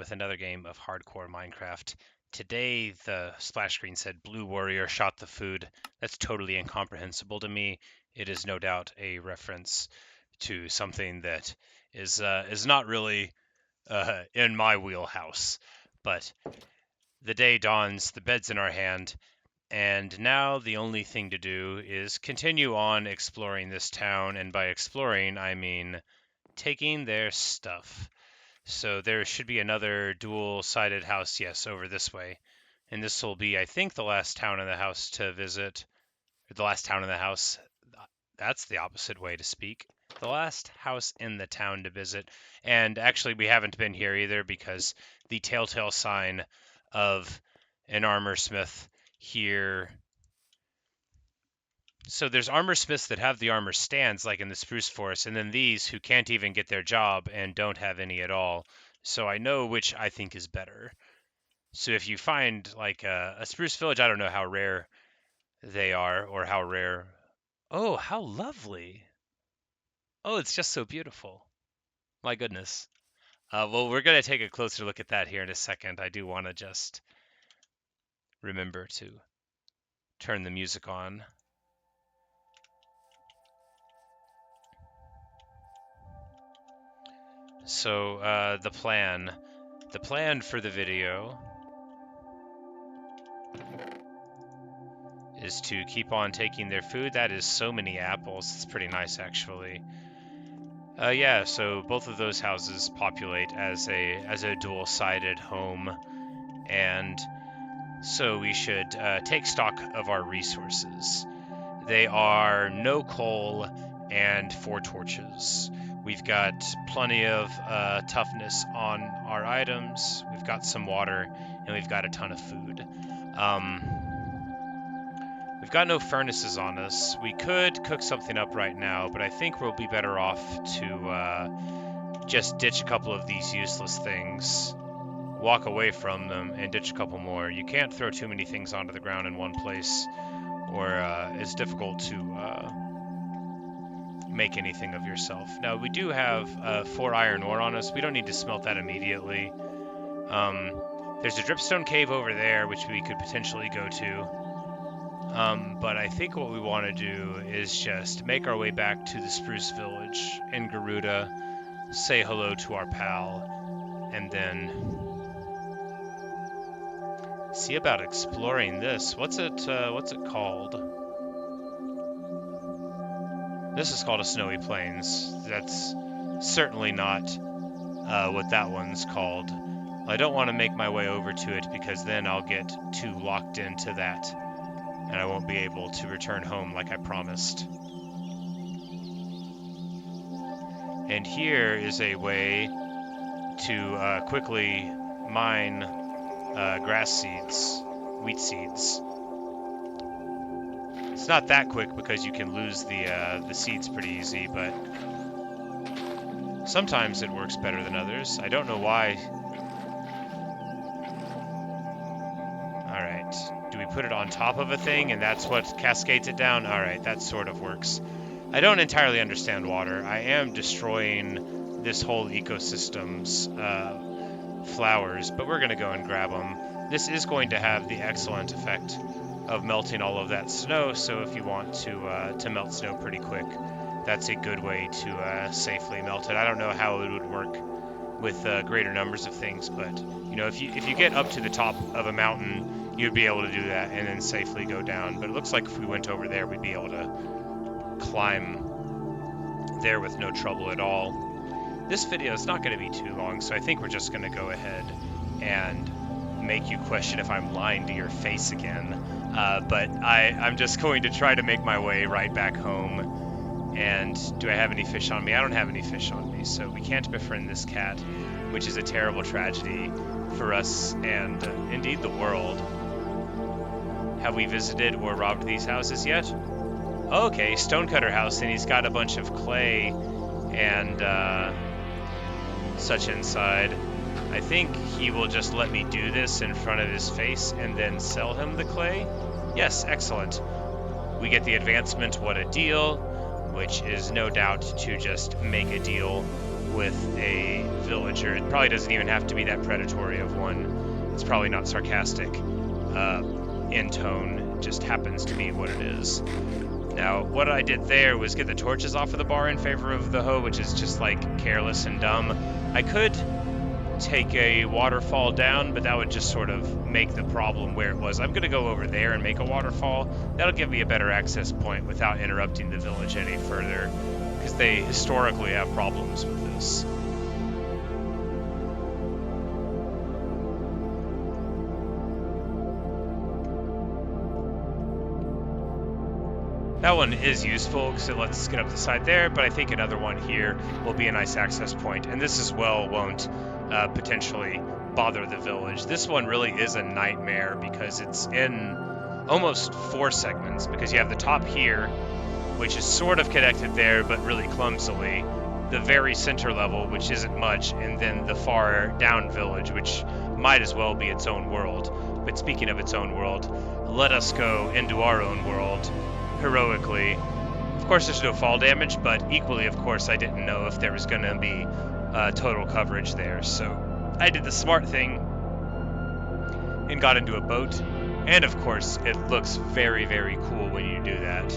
with another game of hardcore Minecraft. Today, the splash screen said Blue Warrior shot the food. That's totally incomprehensible to me. It is no doubt a reference to something that is not really in my wheelhouse. But the day dawns, the bed's in our hand, and now the only thing to do is continue on exploring this town, and by exploring, I mean taking their stuff. So there should be another dual-sided house, yes, over this way. And this will be, I think, the last town in the house to visit. Or the last town in the house. That's the opposite way to speak. The last house in the town to visit. And actually, we haven't been here either because the telltale sign of an armor smith here. So there's armor smiths that have the armor stands, like in the spruce forest, and then these who can't even get their job and don't have any at all. So I know which I think is better. So if you find like a spruce village, I don't know how rare they are or how rare. Oh, how lovely. Oh, it's just so beautiful. My goodness. Well, we're going to take a closer look at that here in a second. I do want to just remember to turn the music on. So the plan for the video is to keep on taking their food. That is so many apples. It's pretty nice, actually. Yeah, so both of those houses populate as a dual-sided home, and so we should take stock of our resources. They are no coal and 4 torches. We've got plenty of toughness on our items, we've got some water, and we've got a ton of food. We've got no furnaces on us. We could cook something up right now, but I think we'll be better off to just ditch a couple of these useless things, walk away from them, and ditch a couple more. You can't throw too many things onto the ground in one place, or it's difficult to make anything of yourself. Now, we do have 4 iron ore on us. We don't need to smelt that immediately. There's a dripstone cave over there, which we could potentially go to. But I think what we want to do is just make our way back to the Spruce Village in Garuda, say hello to our pal, and then see about exploring this. What's it called? This is called a Snowy Plains. That's certainly not what that one's called. I don't want to make my way over to it because then I'll get too locked into that and I won't be able to return home like I promised. And here is a way to quickly mine grass seeds, wheat seeds. It's not that quick because you can lose the seeds pretty easy, but sometimes it works better than others. I don't know why. Alright, do we put it on top of a thing and that's what cascades it down? Alright, that sort of works. I don't entirely understand water. I am destroying this whole ecosystem's flowers, but we're going to go and grab them. This is going to have the excellent effect of melting all of that snow, so if you want to melt snow pretty quick, that's a good way to safely melt it. I don't know how it would work with greater numbers of things, but you know, if you get up to the top of a mountain, you'd be able to do that and then safely go down. But it looks like if we went over there, we'd be able to climb there with no trouble at all. This video is not going to be too long, so I think we're just going to go ahead and make you question if I'm lying to your face again. But I'm just going to try to make my way right back home. And do I have any fish on me? I don't have any fish on me, so we can't befriend this cat, which is a terrible tragedy for us and indeed the world. Have we visited or robbed these houses yet? Okay, stonecutter house, and he's got a bunch of clay and such inside. I think he will just let me do this in front of his face and then sell him the clay. Yes, excellent. We get the advancement, what a deal, which is no doubt to just make a deal with a villager. It probably doesn't even have to be that predatory of one. It's probably not sarcastic in tone. It just happens to be what it is. Now, what I did there was get the torches off of the bar in favor of the hoe, which is just like careless and dumb. I could take a waterfall down, but that would just sort of make the problem where it was. I'm going to go over there and make a waterfall. That'll give me a better access point without interrupting the village any further, because they historically have problems with this. That one is useful because it lets us get up the side there, but I think another one here will be a nice access point, and this as well won't potentially bother the village. This one really is a nightmare because it's in almost 4 segments, because you have the top here, which is sort of connected there, but really clumsily, the very center level, which isn't much, and then the far down village, which might as well be its own world. But speaking of its own world, let us go into our own world heroically. Of course, there's no fall damage, but equally, of course, I didn't know if there was going to be total coverage there. So I did the smart thing and got into a boat. And of course, it looks very, very cool when you do that.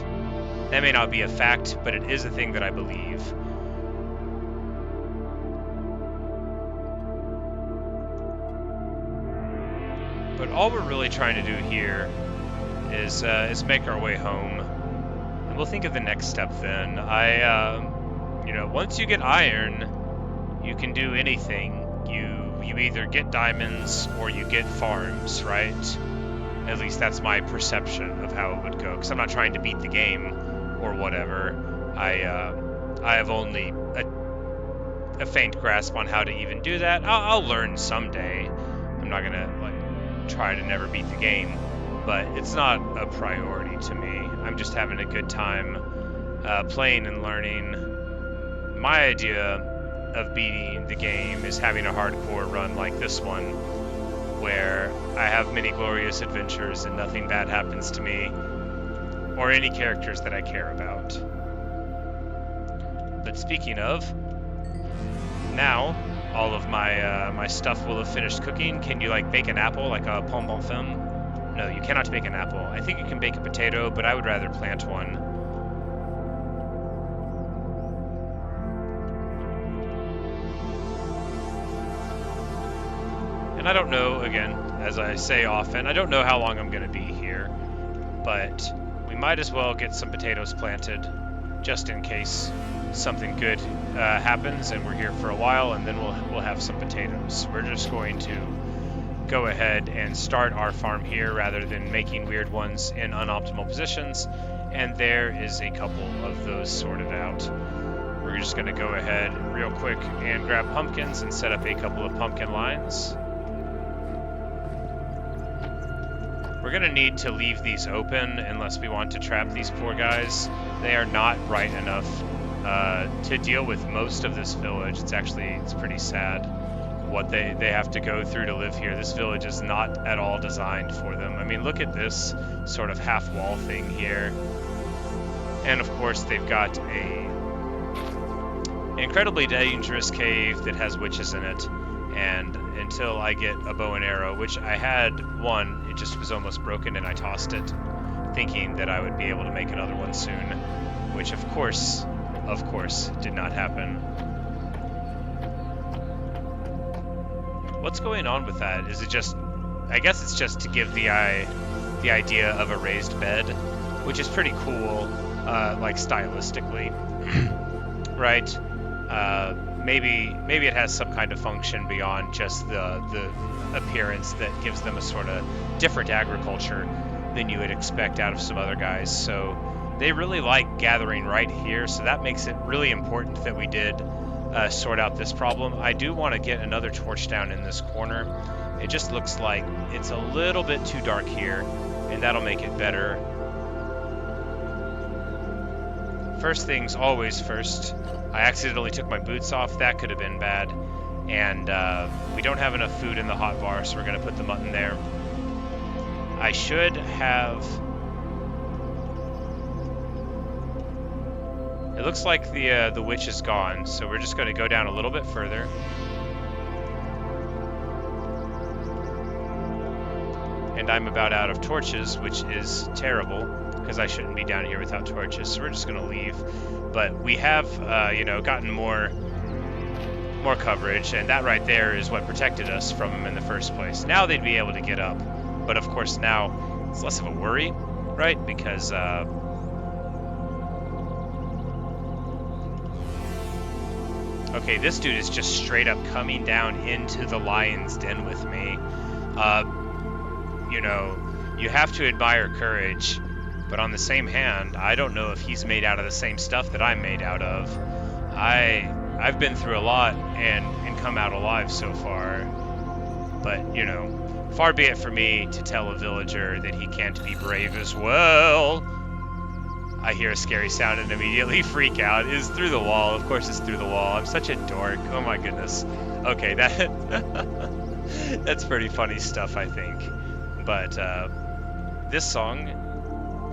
That may not be a fact, but it is a thing that I believe. But all we're really trying to do here is make our way home. And we'll think of the next step then. Once you get iron, you can do anything. You either get diamonds or you get farms, right? At least that's my perception of how it would go, because I'm not trying to beat the game or whatever. I have only a faint grasp on how to even do that. I'll learn someday. I'm not gonna try to never beat the game, but it's not a priority to me. I'm just having a good time playing and learning. My idea of beating the game is having a hardcore run like this one, where I have many glorious adventures and nothing bad happens to me or any characters that I care about. But speaking of, now all of my stuff will have finished cooking. Can you bake an apple, like a pomme bon femme? No, you cannot bake an apple. I think you can bake a potato, but I would rather plant one. And I don't know, again, as I say often, I don't know how long I'm going to be here, but we might as well get some potatoes planted, just in case something good happens and we're here for a while, and then we'll have some potatoes. We're just going to go ahead and start our farm here rather than making weird ones in unoptimal positions, and there is a couple of those sorted out. We're just going to go ahead real quick and grab pumpkins and set up a couple of pumpkin lines. We're going to need to leave these open unless we want to trap these poor guys. They are not bright enough to deal with most of this village. It's pretty sad what they have to go through to live here. This village is not at all designed for them. I mean, look at this sort of half wall thing here. And of course, they've got a incredibly dangerous cave that has witches in it. And until I get a bow and arrow, which I had one, it just was almost broken and I tossed it, thinking that I would be able to make another one soon, which of course, did not happen. What's going on with that? Is it just, I guess it's just to give the idea of a raised bed, which is pretty cool, stylistically, right? Maybe it has some kind of function beyond just the appearance that gives them a sort of different agriculture than you would expect out of some other guys. So they really like gathering right here, so that makes it really important that we did sort out this problem. I do want to get another torch down in this corner. It just looks like it's a little bit too dark here, and that'll make it better. First things always first. I accidentally took my boots off. That could have been bad. And we don't have enough food in the hot bar, so we're going to put the mutton there. I should have It looks like the witch is gone, so we're just going to go down a little bit further. And I'm about out of torches, which is terrible, because I shouldn't be down here without torches, so we're just going to leave. But we have, gotten more coverage, and that right there is what protected us from them in the first place. Now they'd be able to get up, but of course now it's less of a worry, right? Because, okay, this dude is just straight up coming down into the lion's den with me. You have to admire courage, but on the same hand, I don't know if he's made out of the same stuff that I'm made out of. I've been through a lot and come out alive so far, but, far be it for me to tell a villager that he can't be brave as well. I hear a scary sound and immediately freak out. It's through the wall. Of course it's through the wall. I'm such a dork. Oh my goodness. Okay, that's pretty funny stuff, I think. But this song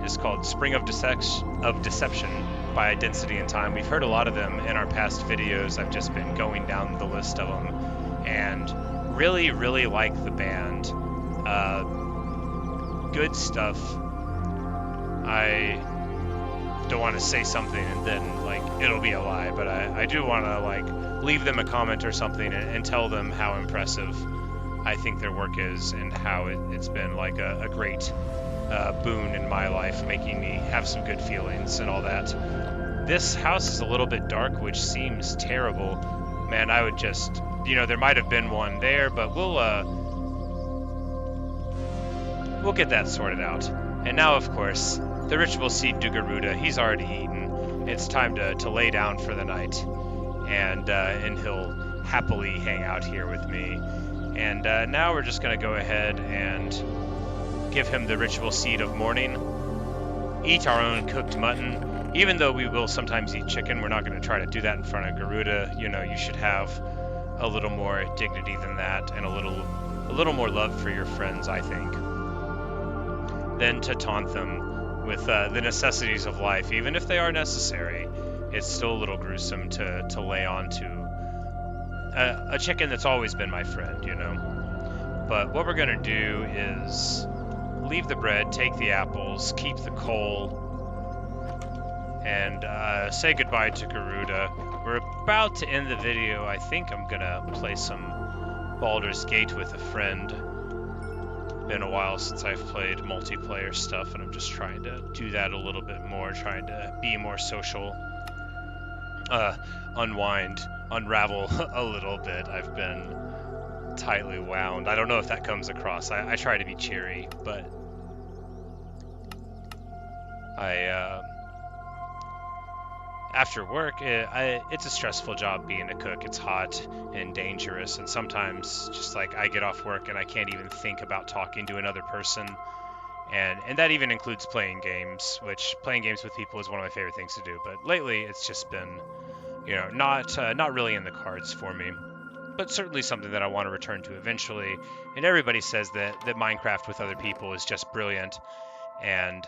is called Spring of Deception by Density and Time. We've heard a lot of them in our past videos. I've just been going down the list of them and really, really like the band. Good stuff. I don't want to say something and then it'll be a lie, but I do want to leave them a comment or something and tell them how impressive I think their work is and how it's been a great boon in my life, making me have some good feelings and all that. This house is a little bit dark, which seems terrible. Man, I would just, there might have been one there, but we'll get that sorted out. And now, of course, the ritual seed to Garuda, he's already eaten. It's time to lay down for the night, and he'll happily hang out here with me. And now we're just going to go ahead and give him the ritual seed of mourning, eat our own cooked mutton. Even though we will sometimes eat chicken, we're not going to try to do that in front of Garuda. You should have a little more dignity than that, and a little more love for your friends, I think, than to taunt them with the necessities of life. Even if they are necessary, it's still a little gruesome to lay on to a chicken that's always been my friend, But what we're going to do is leave the bread, take the apples, keep the coal, and say goodbye to Garuda. We're about to end the video. I think I'm going to play some Baldur's Gate with a friend. Been a while since I've played multiplayer stuff, and I'm just trying to do that a little bit more, trying to be more social, unwind, unravel a little bit. I've been tightly wound. I don't know if that comes across. I try to be cheery, but after work, it's a stressful job being a cook. It's hot and dangerous, and sometimes just I get off work and I can't even think about talking to another person, and that even includes playing games, which playing games with people is one of my favorite things to do. But lately, it's just been, not really in the cards for me. But certainly something that I want to return to eventually. And everybody says that Minecraft with other people is just brilliant, and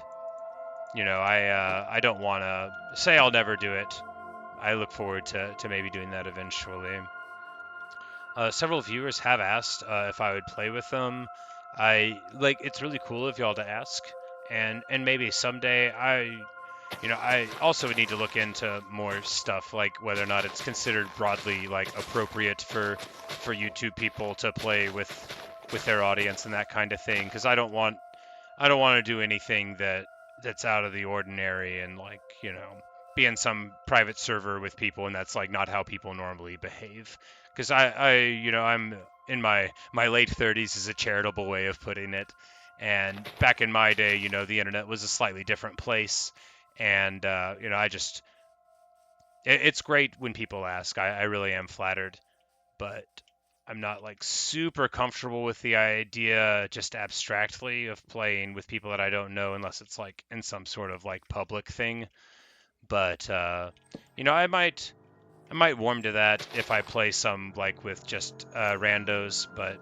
I don't want to say I'll never do it. I look forward to maybe doing that eventually. Several viewers have asked if I would play with them. It's really cool of y'all to ask, and maybe someday I also would need to look into more stuff, like whether or not it's considered broadly appropriate for YouTube people to play with their audience and that kind of thing, because I don't want to do anything that's out of the ordinary and be in some private server with people and that's not how people normally behave. Because I'm in my late 30s is a charitable way of putting it, and back in my day, the internet was a slightly different place, and it's great when people ask. I really am flattered, but I'm not super comfortable with the idea just abstractly of playing with people that I don't know, unless it's in some sort of public thing. But I might warm to that if I play some with just randos. But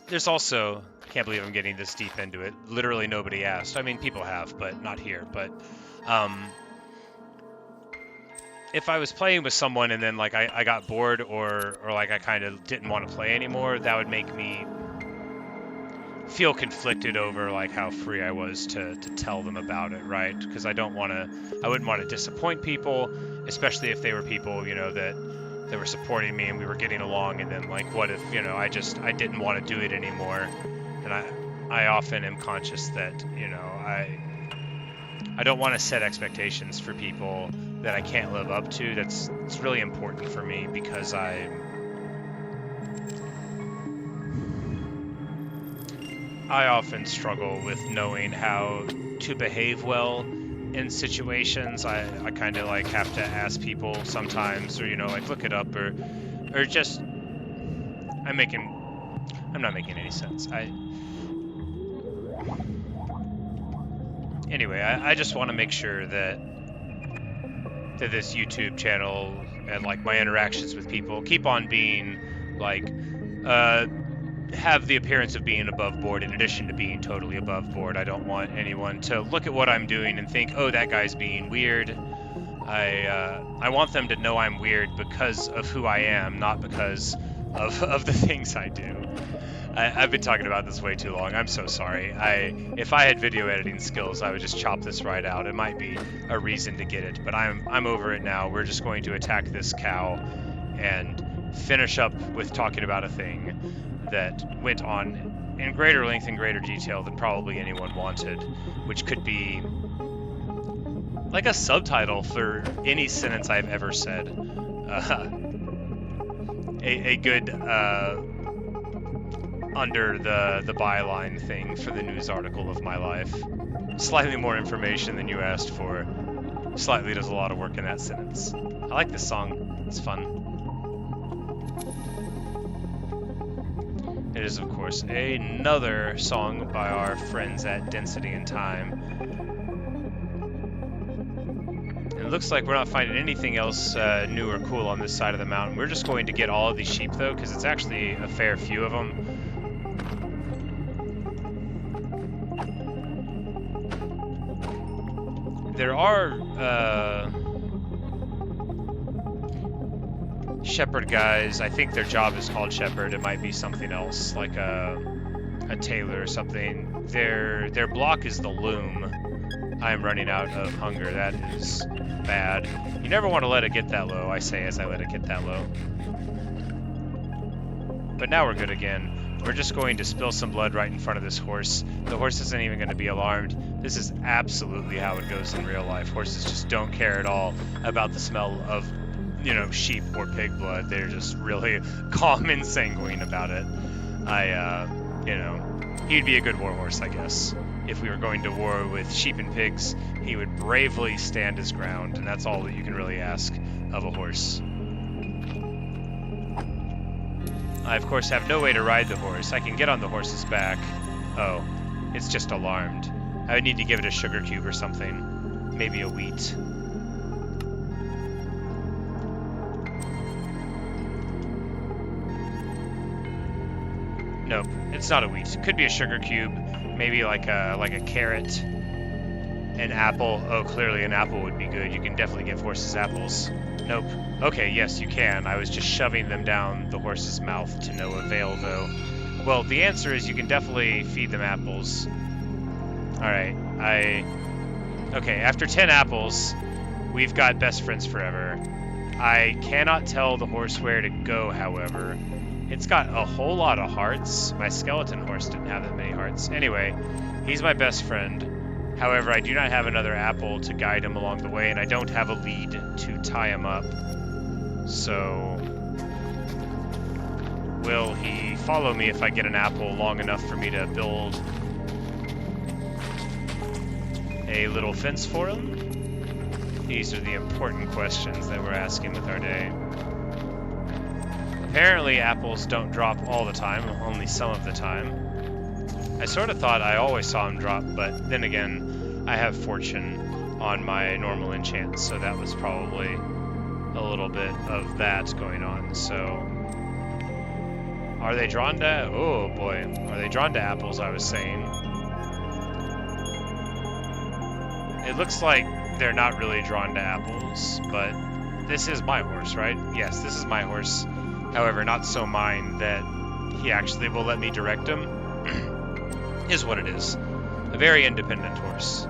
there's also, I can't believe I'm getting this deep into it. Literally nobody asked. I mean, people have, but not here. But if I was playing with someone and then like I got bored or like I kind of didn't want to play anymore, that would make me feel conflicted over like how free I was to tell them about it, right? Because I wouldn't want to disappoint people, especially if they were people, you know, that were supporting me and we were getting along, and then like what if, you know, I didn't want to do it anymore. And I often am conscious that, you know, I don't want to set expectations for people that I can't live up to. It's really important for me because I often struggle with knowing how to behave well in situations. I kind of like have to ask people sometimes, or, you know, like look it up, or just I'm not making any sense. Anyway, I just want to make sure that this YouTube channel and like my interactions with people keep on being like have the appearance of being above board in addition to being totally above board. I don't want anyone to look at what I'm doing and think, oh, that guy's being weird. I want them to know I'm weird because of who I am, not because of the things I do. I've been talking about this way too long. I'm so sorry. If I had video editing skills, I would just chop this right out. It might be a reason to get it, but I'm over it now. We're just going to attack this cow and finish up with talking about a thing that went on in greater length and greater detail than probably anyone wanted, which could be like a subtitle for any sentence I've ever said. A good under the byline thing for the news article of my life. Slightly more information than you asked for. Slightly does a lot of work in that sentence. I like this song. It's fun. It is, of course, another song by our friends at Density and Time. It looks like we're not finding anything else new or cool on this side of the mountain. We're just going to get all of these sheep, though, because it's actually a fair few of them. There are shepherd guys. I think their job is called shepherd. It might be something else, like a tailor or something. Their block is the loom. I am running out of hunger. That is bad. You never want to let it get that low, I say as I let it get that low. But now we're good again. We're just going to spill some blood right in front of this horse. The horse isn't even going to be alarmed. This is absolutely how it goes in real life. Horses just don't care at all about the smell of, you know, sheep or pig blood. They're just really calm and sanguine about it. You know, he'd be a good war horse, I guess. If we were going to war with sheep and pigs, he would bravely stand his ground, and that's all that you can really ask of a horse. I, of course, have no way to ride the horse. I can get on the horse's back. Oh, it's just alarmed. I would need to give it a sugar cube or something. Maybe a wheat. Nope, it's not a wheat. It could be a sugar cube. Maybe like a carrot. An apple. Oh, clearly an apple would be good. You can definitely give horses apples. Nope. Okay, yes, you can. I was just shoving them down the horse's mouth to no avail, though. Well, the answer is you can definitely feed them apples. Alright, okay, after 10 apples, we've got best friends forever. I cannot tell the horse where to go, however. It's got a whole lot of hearts. My skeleton horse didn't have that many hearts. Anyway, he's my best friend. However, I do not have another apple to guide him along the way, and I don't have a lead to tie him up. So, will he follow me if I get an apple long enough for me to build a little fence for him? These are the important questions that we're asking with our day. Apparently, apples don't drop all the time, only some of the time. I sort of thought I always saw them drop, but then again, I have fortune on my normal enchant, so that was probably a little bit of that going on. So, are they drawn to... Oh boy, are they drawn to apples, I was saying. It looks like they're not really drawn to apples, but this is my horse, right? Yes, this is my horse. However, not so mine that he actually will let me direct him. Is what it is. A very independent horse.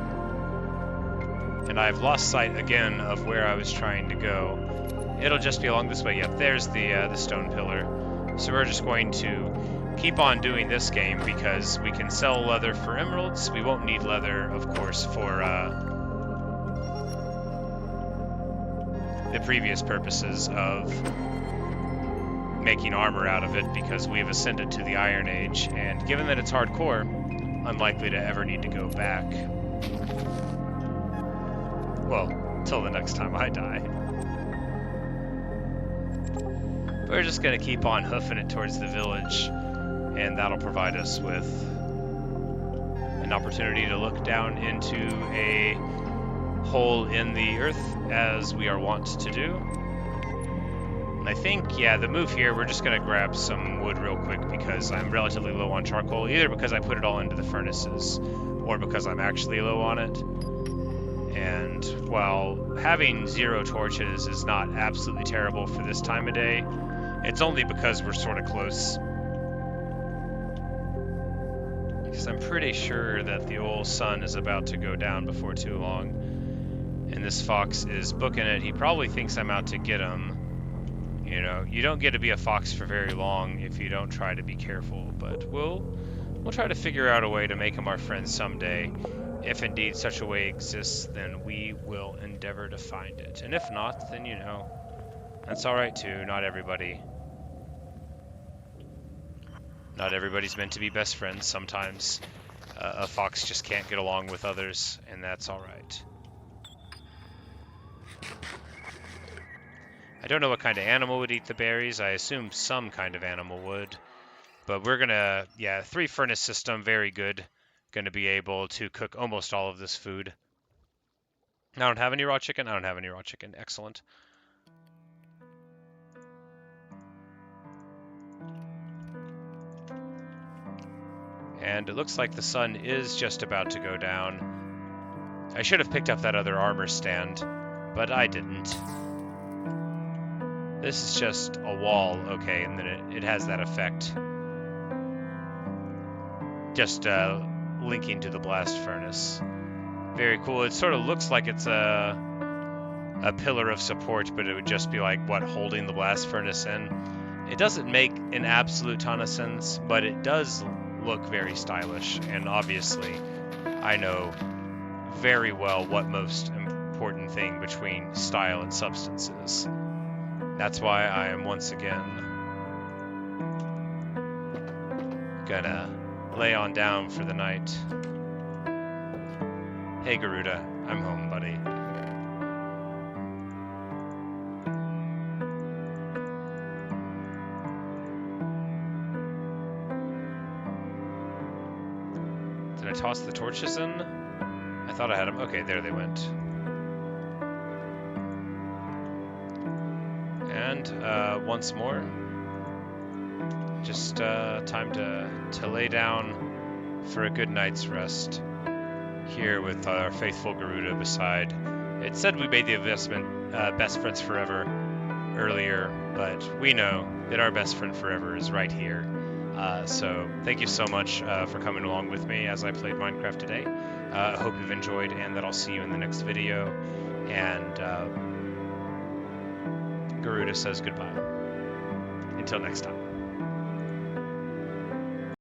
And I've lost sight again of where I was trying to go. It'll just be along this way. Yep, there's the stone pillar. So we're just going to keep on doing this game because we can sell leather for emeralds. We won't need leather, of course, for the previous purposes of making armor out of it because we've ascended to the Iron Age, and given that it's hardcore, unlikely to ever need to go back. Well, till the next time I die. We're just going to keep on hoofing it towards the village, and that'll provide us with an opportunity to look down into a hole in the earth, as we are wont to do. And I think, yeah, the move here, we're just going to grab some wood real quick because I'm relatively low on charcoal, either because I put it all into the furnaces or because I'm actually low on it. And while having 0 torches is not absolutely terrible for this time of day, it's only because we're sort of close. Because I'm pretty sure that the old sun is about to go down before too long. And this fox is booking it. He probably thinks I'm out to get him. You know, you don't get to be a fox for very long if you don't try to be careful. But we'll try to figure out a way to make him our friend someday. If indeed such a way exists, then we will endeavor to find it. And if not, then, you know, that's alright too. Not everybody's meant to be best friends. Sometimes a fox just can't get along with others, and that's alright. I don't know what kind of animal would eat the berries. I assume some kind of animal would. But we're gonna, yeah, 3 furnace system, very good. Gonna be able to cook almost all of this food. I don't have any raw chicken. I don't have any raw chicken. Excellent. And it looks like the sun is just about to go down. I should have picked up that other armor stand, but I didn't. This is just a wall, okay, and then it has that effect. Just linking to the blast furnace. Very cool. It sort of looks like it's a pillar of support, but it would just be like, what, holding the blast furnace in? It doesn't make an absolute ton of sense, but it does look very stylish, and obviously I know very well what most important thing between style and substance is. That's why I am once again gonna lay on down for the night. Hey Garuda, I'm home, buddy. Did I toss the torches in? I thought I had them. Okay, there they went. And once more, just time to lay down for a good night's rest here with our faithful Garuda beside. It said we made the investment best friends forever earlier, but we know that our best friend forever is right here. So thank you so much for coming along with me as I played Minecraft today. I hope you've enjoyed, and that I'll see you in the next video. And Garuda says goodbye. Until next time.